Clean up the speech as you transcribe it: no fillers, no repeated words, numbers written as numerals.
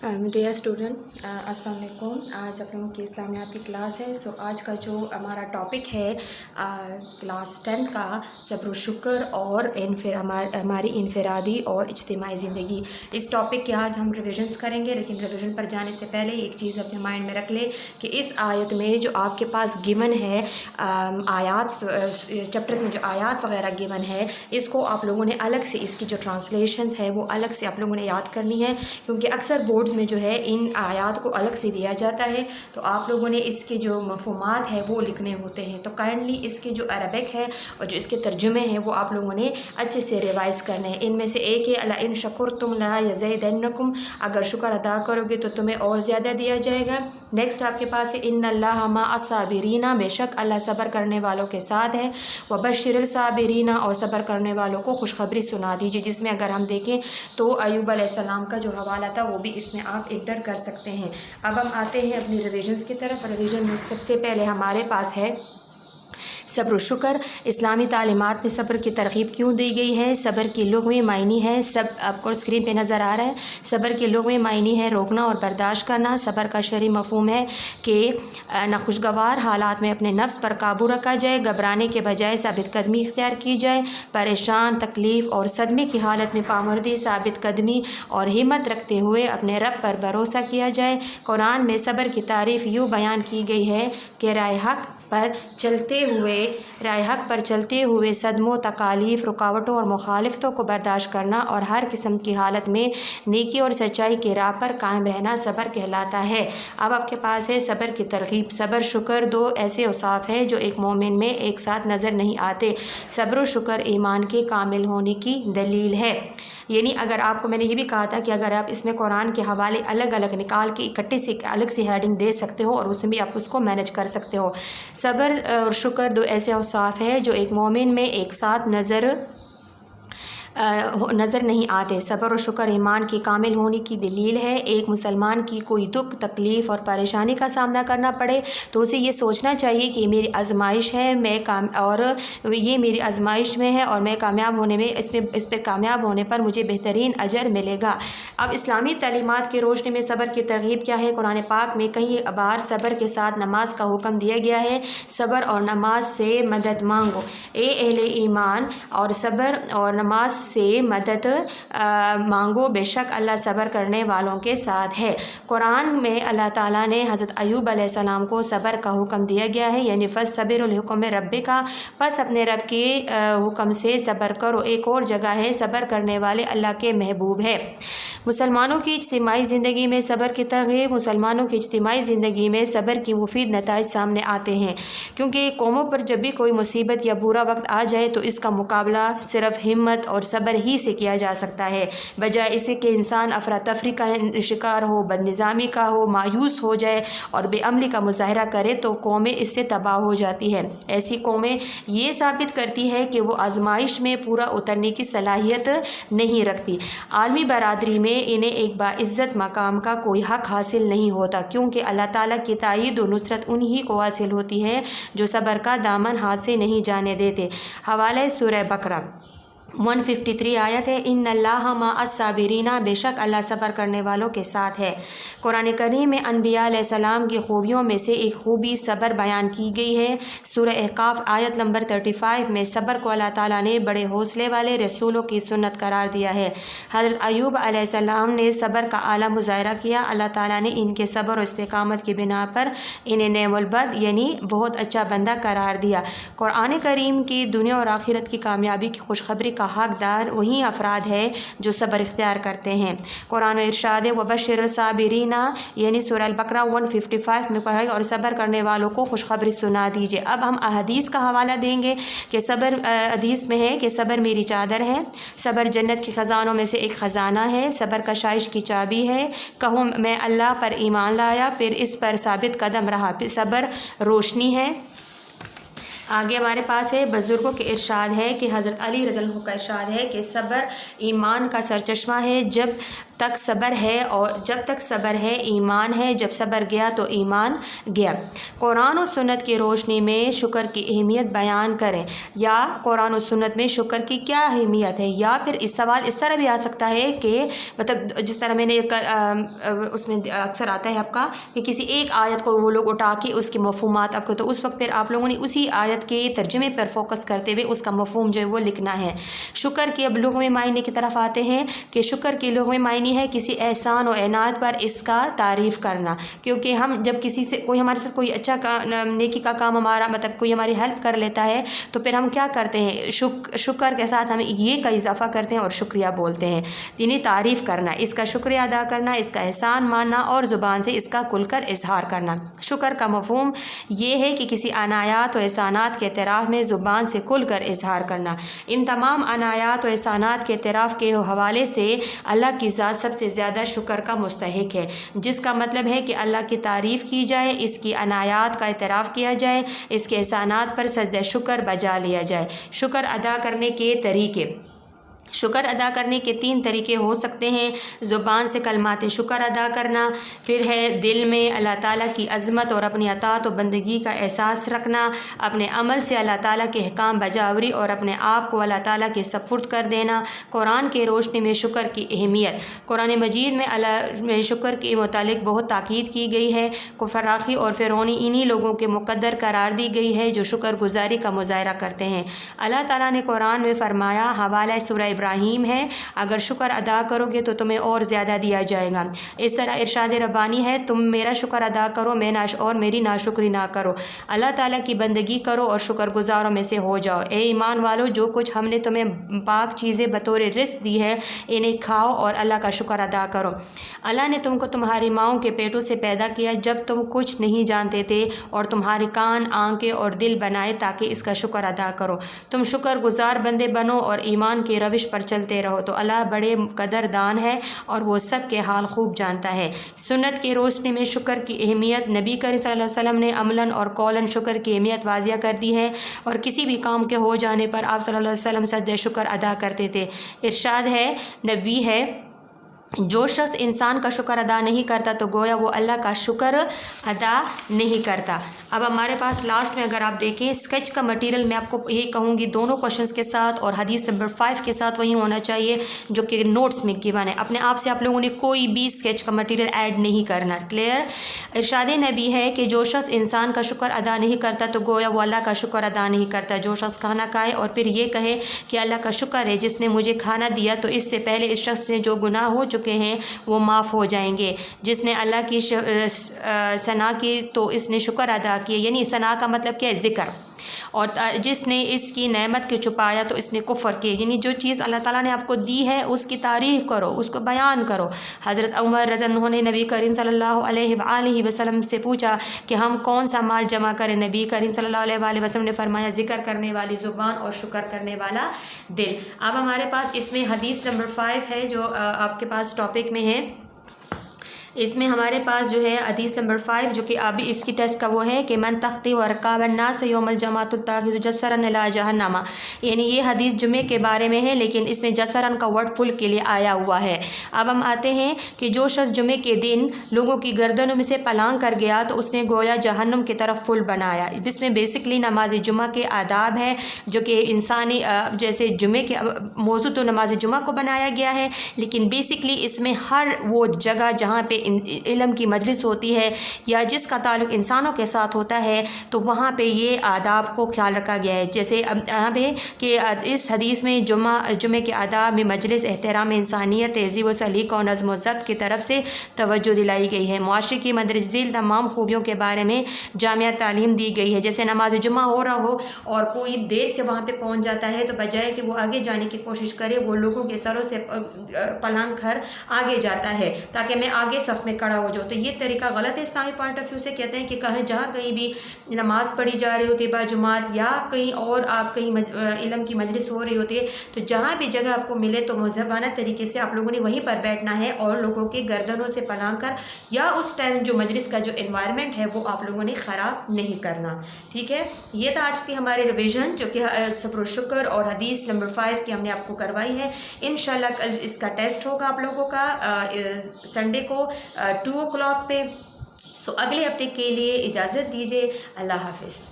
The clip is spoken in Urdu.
ڈیئر اسٹوڈنٹ السلام علیکم. آج آپ لوگوں کی اسلامیات کی کلاس ہے. آج کا جو ہمارا ٹاپک ہے کلاس 10 کا صبر و شکر اور ہماری انفرادی اور اجتماعی زندگی. اس ٹاپک کے آج ہم ریویژنس کریں گے، لیکن ریویژن پر جانے سے پہلے ایک چیز اپنے مائنڈ میں رکھ لیں کہ اس آیت میں جو آپ کے پاس گیون ہے آیات چیپٹرز میں جو آیات وغیرہ گیون ہے، اس کو آپ لوگوں نے الگ سے اس کی جو ٹرانسلیشنز ہے وہ الگ سے آپ لوگوں نے یاد کرنی ہے، کیونکہ اکثر بورڈز میں جو ہے ان آیات کو الگ سے دیا جاتا ہے تو آپ لوگوں نے اس کے جو مفہومات ہیں وہ لکھنے ہوتے ہیں. تو کائنڈلی اس کے جو عربک ہے اور جو اس کے ترجمے ہیں وہ آپ لوگوں نے اچھے سے ریوائز کرنے ہیں. ان میں سے ایک ہے الا ان شکرتم لازیدنکم، اگر شکر ادا کرو گے تو تمہیں اور زیادہ دیا جائے گا. نیکسٹ آپ کے پاس ہے ان اللہ مع الصابرین، بے شک اللہ صبر کرنے والوں کے ساتھ ہے. وبشر الصابرین، اور صبر کرنے والوں کو خوشخبری سنا دیجیے، جس میں اگر ہم دیکھیں تو ایوب علیہ السلام کا جو حوالہ تھا وہ بھی اس میں آپ انٹر کر سکتے ہیں. اب ہم آتے ہیں اپنی ریویژنس کی طرف. ریویژن میں سب سے پہلے ہمارے پاس ہے صبر و شکر. اسلامی تعلیمات میں صبر کی ترغیب کیوں دی گئی ہے؟ صبر کی لغوی معنی ہے، آپ کو اسکرین پہ نظر آ رہا ہے. صبر کی لغوی معنی ہے روکنا اور برداشت کرنا. صبر کا شرعی مفہوم ہے کہ ناخوشگوار حالات میں اپنے نفس پر قابو رکھا جائے، گھبرانے کے بجائے ثابت قدمی اختیار کی جائے، پریشان، تکلیف اور صدمے کی حالت میں پامردی، ثابت قدمی اور ہمت رکھتے ہوئے اپنے رب پر بھروسہ کیا جائے. قرآن میں صبر کی تعریف یوں بیان کی گئی ہے کہ راہ حق پر چلتے ہوئے صدموں، تکالیف، رکاوٹوں اور مخالفتوں کو برداشت کرنا اور ہر قسم کی حالت میں نیکی اور سچائی کی راہ پر قائم رہنا صبر کہلاتا ہے. اب آپ کے پاس ہے صبر کی ترغیب. صبر شکر دو ایسے اوصاف ہیں جو ایک مومن میں ایک ساتھ نظر نہیں آتے. صبر و شکر ایمان کے کامل ہونے کی دلیل ہے. یعنی اگر آپ کو میں نے یہ بھی کہا تھا کہ اگر آپ اس میں قرآن کے حوالے الگ الگ نکال کے اکٹھے سے الگ سے ہیڈنگ دے سکتے ہو اور اس میں بھی آپ اس کو مینج کر سکتے ہو. صبر اور شکر دو ایسے اوصاف ہیں جو ایک مومن میں ایک ساتھ نظر نہیں آتے. صبر و شکر ایمان کی کامل ہونے کی دلیل ہے. ایک مسلمان کی کوئی دکھ، تکلیف اور پریشانی کا سامنا کرنا پڑے تو اسے یہ سوچنا چاہیے کہ یہ میری آزمائش ہے، یہ میری آزمائش میں ہے اور میں کامیاب ہونے میں اس پہ کامیاب ہونے پر مجھے بہترین اجر ملے گا. اب اسلامی تعلیمات کی روشنی میں صبر کی ترغیب کیا ہے؟ قرآن پاک میں کئی بار صبر کے ساتھ نماز کا حکم دیا گیا ہے. صبر اور نماز سے مدد مانگو اے اہل ایمان، اور صبر اور نماز سے مدد مانگو، بے شک اللہ صبر کرنے والوں کے ساتھ ہے. قرآن میں اللہ تعالیٰ نے حضرت ایوب علیہ السلام کو صبر کا حکم دیا گیا ہے، یعنی فاصبر لحکم ربک، پس اپنے رب کے حکم سے صبر کرو. ایک اور جگہ ہے صبر کرنے والے اللہ کے محبوب ہے. مسلمانوں کی اجتماعی زندگی میں صبر کی ترغیب. مسلمانوں کی اجتماعی زندگی میں صبر کی مفید نتائج سامنے آتے ہیں، کیونکہ قوموں پر جب بھی کوئی مصیبت یا برا وقت آ جائے تو اس کا مقابلہ صرف ہمت اور صبر ہی سے کیا جا سکتا ہے، بجائے اسے کہ انسان افراتفری کا شکار ہو، بد نظامی کا ہو، مایوس ہو جائے اور بے عملی کا مظاہرہ کرے تو قومیں اس سے تباہ ہو جاتی ہے. ایسی قومیں یہ ثابت کرتی ہے کہ وہ آزمائش میں پورا اترنے کی صلاحیت نہیں رکھتی. عالمی برادری میں انہیں ایک باعزت مقام کا کوئی حق حاصل نہیں ہوتا، کیونکہ اللہ تعالیٰ کی تائید و نصرت انہی کو حاصل ہوتی ہے جو صبر کا دامن ہاتھ سے نہیں جانے دیتے. حوالہ سورہ بقرہ 153 آیت ہے ان اللہ مع الصابرین، بے شک اللہ صبر کرنے والوں کے ساتھ ہے. قرآن کریم میں انبیاء علیہ السلام کی خوبیوں میں سے ایک خوبی صبر بیان کی گئی ہے. سورہ احقاف آیت نمبر 35 میں صبر کو اللہ تعالیٰ نے بڑے حوصلے والے رسولوں کی سنت قرار دیا ہے. حضرت ایوب علیہ السلام نے صبر کا اعلیٰ مظاہرہ کیا. اللہ تعالیٰ نے ان کے صبر و استقامت کی بنا پر انہیں نعم البد یعنی بہت اچھا بندہ قرار دیا. قرآن کریم کی دنیا اور آخرت کی کامیابی کی خوشخبری کا حقدار وہی افراد ہے جو صبر اختیار کرتے ہیں. قرآن ارشاد وبشر الصابرین یعنی سورہ البقرہ 155 میں پڑھائی اور صبر کرنے والوں کو خوشخبری سنا دیجیے. اب ہم احادیث کا حوالہ دیں گے کہ صبر حدیث میں ہے کہ صبر میری چادر ہے، صبر جنت کے خزانوں میں سے ایک خزانہ ہے، صبر کشائش کی چابی ہے. کہوں میں اللہ پر ایمان لایا پھر اس پر ثابت قدم رہا، پھر صبر روشنی ہے. آگے ہمارے پاس ہے بزرگوں کے ارشاد ہے کہ حضرت علی رضی اللہ عنہ کا ارشاد ہے کہ صبر ایمان کا سرچشمہ ہے، جب تک صبر ہے اور جب تک صبر ہے ایمان ہے، جب صبر گیا تو ایمان گیا۔ قرآن و سنت کی روشنی میں شکر کی اہمیت بیان کریں، یا قرآن و سنت میں شکر کی کیا اہمیت ہے، یا پھر اس سوال اس طرح بھی آ سکتا ہے کہ مطلب جس طرح میں نے اس میں اکثر آتا ہے آپ کا کہ کسی ایک آیت کو وہ لوگ اٹھا کے اس کے مفہومات آپ کو، تو اس وقت پھر آپ لوگوں نے اسی آیت کے ترجمے پر فوکس کرتے ہوئے اس کا مفہوم جو ہے وہ لکھنا ہے۔ شکر کے اب لغوی معنی کی طرف آتے ہیں کہ شکر کے لغوی معنی ہے کسی احسان و عنایت پر اس کا تعریف کرنا، کیونکہ ہم جب کسی سے کوئی ہمارے ساتھ کوئی اچھا نیکی کا کام ہمارا مطلب کوئی ہماری ہیلپ کر لیتا ہے تو پھر ہم کیا کرتے ہیں، شکر کے ساتھ ہم یہ کا اضافہ کرتے ہیں اور شکریہ بولتے ہیں، یعنی تعریف کرنا، اس کا شکریہ ادا کرنا، اس کا احسان ماننا اور زبان سے اس کا کھل کر اظہار کرنا۔ شکر کا مفہوم یہ ہے کہ کسی عنایات و احسانات کے اعتراف میں زبان سے کھل کر اظہار کرنا۔ ان تمام عنایات و احسانات کے اعتراف کے حوالے سے اللہ کی ذات سب سے زیادہ شکر کا مستحق ہے، جس کا مطلب ہے کہ اللہ کی تعریف کی جائے، اس کی عنایات کا اعتراف کیا جائے، اس کے احسانات پر سجدہ شکر بجا لیا جائے۔ شکر ادا کرنے کے طریقے، شکر ادا کرنے کے 3 طریقے ہو سکتے ہیں۔ زبان سے کلمات شکر ادا کرنا، پھر ہے دل میں اللہ تعالیٰ کی عظمت اور اپنی اطاعت و بندگی کا احساس رکھنا، اپنے عمل سے اللہ تعالیٰ کے احکام بجاوری اور اپنے آپ کو اللہ تعالیٰ کے سپرد کر دینا۔ قرآن کے روشنی میں شکر کی اہمیت، قرآن مجید میں اللہ میں شکر کے متعلق بہت تاکید کی گئی ہے۔ فراخی اور فرعونی انہی لوگوں کے مقدر قرار دی گئی ہے جو شکر گزاری کا مظاہرہ کرتے ہیں۔ اللہ تعالیٰ نے قرآن میں فرمایا، حوالہ سورہ ابراہیم ہے، اگر شکر ادا کرو گے تو تمہیں اور زیادہ دیا جائے گا۔ اس طرح ارشاد ربانی ہے، تم میرا شکر ادا کرو اور میری ناشکری نہ کرو، اللہ تعالیٰ کی بندگی کرو اور شکر گزاروں میں سے ہو جاؤ۔ اے ایمان والو، جو کچھ ہم نے تمہیں پاک چیزیں بطور رزق دی ہے انہیں کھاؤ اور اللہ کا شکر ادا کرو۔ اللہ نے تم کو تمہاری ماؤں کے پیٹوں سے پیدا کیا جب تم کچھ نہیں جانتے تھے، اور تمہارے کان، آنکھیں اور دل بنائے تاکہ اس کا شکر ادا کرو۔ تم شکر گزار بندے بنو اور ایمان کی روش پر چلتے رہو تو اللہ بڑے قدردان ہے اور وہ سب کے حال خوب جانتا ہے۔ سنت کی روشنی میں شکر کی اہمیت، نبی کریم صلی اللہ علیہ وسلم نے عملاً اور قولاً شکر کی اہمیت واضح کر دی ہے، اور کسی بھی کام کے ہو جانے پر آپ صلی اللہ علیہ وسلم سجدہ شکر ادا کرتے تھے۔ ارشاد ہے، نبی ہے، جو شخص انسان کا شکر ادا نہیں کرتا تو گویا وہ اللہ کا شکر ادا نہیں کرتا۔ اب ہمارے پاس لاسٹ میں اگر آپ دیکھیں اسکیچ کا مٹیریل، میں آپ کو یہ کہوں گی دونوں کوشچنس کے ساتھ اور حدیث نمبر 5 کے ساتھ وہی ہونا چاہیے جو کہ نوٹس میں گیون ہے۔ اپنے آپ سے آپ لوگوں نے کوئی بھی اسکیچ کا مٹیریل ایڈ نہیں کرنا، کلیئر؟ ارشاد نبی ہے کہ جو شخص انسان کا شکر ادا نہیں کرتا تو گویا وہ اللہ کا شکر ادا نہیں کرتا۔ جو شخص کھانا کھائے اور پھر یہ کہے کہ اللہ کا شکر ہے جس نے مجھے کھانا دیا، تو اس سے پہلے اس شخص سے جو گناہ ہو چکے ہیں وہ معاف ہو جائیں گے۔ جس نے اللہ کی ثنا کی تو اس نے شکر ادا کیا، یعنی ثنا کا مطلب کیا ہے؟ ذکر۔ اور جس نے اس کی نعمت کو چھپایا تو اس نے کفر کیا، یعنی جو چیز اللہ تعالیٰ نے آپ کو دی ہے اس کی تعریف کرو، اس کو بیان کرو۔ حضرت عمر رضی اللہ عنہ نے نبی کریم صلی اللہ علیہ وآلہ وسلم سے پوچھا کہ ہم کون سا مال جمع کریں؟ نبی کریم صلی اللہ علیہ وآلہ وسلم نے فرمایا، ذکر کرنے والی زبان اور شکر کرنے والا دل۔ اب ہمارے پاس اس میں حدیث نمبر 5 ہے جو آپ کے پاس ٹاپک میں ہے۔ اس میں ہمارے پاس جو ہے حدیث نمبر 5 جو کہ ابھی اس کی ٹیسٹ کا وہ ہے کہ من تختی و رکاب الناس یوم الجماعۃ التاخذ جسرا الی جہنم، یعنی یہ حدیث جمعے کے بارے میں ہے لیکن اس میں جسرن کا ورڈ پل کے لیے آیا ہوا ہے۔ اب ہم آتے ہیں کہ جو شخص جمعے کے دن لوگوں کی گردنوں میں سے پلانگ کر گیا تو اس نے گویا جہنم کی طرف پل بنایا۔ جس میں بیسکلی نماز جمعہ کے آداب ہے جو کہ انسانی جیسے جمعے کے موضوع تو نماز جمعہ کو بنایا گیا ہے، لیکن بیسکلی اس میں ہر وہ جگہ جہاں پہ علم کی مجلس ہوتی ہے یا جس کا تعلق انسانوں کے ساتھ ہوتا ہے تو وہاں پہ یہ آداب کو خیال رکھا گیا ہے۔ جیسے یہاں پہ کہ اس حدیث میں جمعے کے آداب میں مجلس، احترام انسانیت، تہذیب و سلیقہ اور نظم و ضبط کی طرف سے توجہ دلائی گئی ہے۔ معاشرے کی مندرجہ ذیل تمام خوبیوں کے بارے میں جامعہ تعلیم دی گئی ہے۔ جیسے نماز جمعہ ہو رہا ہو اور کوئی دیر سے وہاں پہ پہنچ جاتا ہے تو بجائے کہ وہ آگے جانے کی کوشش کرے، وہ لوگوں کے سروں سے پلانگ کر آگے جاتا ہے تاکہ میں آگے صف میں کھڑا ہو جاؤ، تو یہ طریقہ غلط ہے اسلامی پوائنٹ آف ویو سے۔ کہتے ہیں کہ جہاں کہیں بھی نماز پڑھی جا رہی ہوتی ہے باجماعت، یا کہیں اور آپ کہیں علم کی مجلس ہو رہی ہوتی ہے، تو جہاں بھی جگہ آپ کو ملے تو مہذبانہ طریقے سے آپ لوگوں نے وہیں پر بیٹھنا ہے، اور لوگوں کے گردنوں سے پلانگ کر یا اس ٹائم جو مجلس کا جو انوائرمنٹ ہے وہ آپ لوگوں نے خراب نہیں کرنا، ٹھیک ہے۔ یہ تھا آج کی ہمارے ریویژن، جو کہ صبر و شکر اور حدیث نمبر 5 کی ہم نے آپ کو کروائی ہے۔ انشاءاللہ کل اس کا ٹیسٹ ہوگا آپ لوگوں کا سنڈے کو 2 o'clock پہ۔ سو اگلے ہفتے کے لیے اجازت دیجیے، اللہ حافظ۔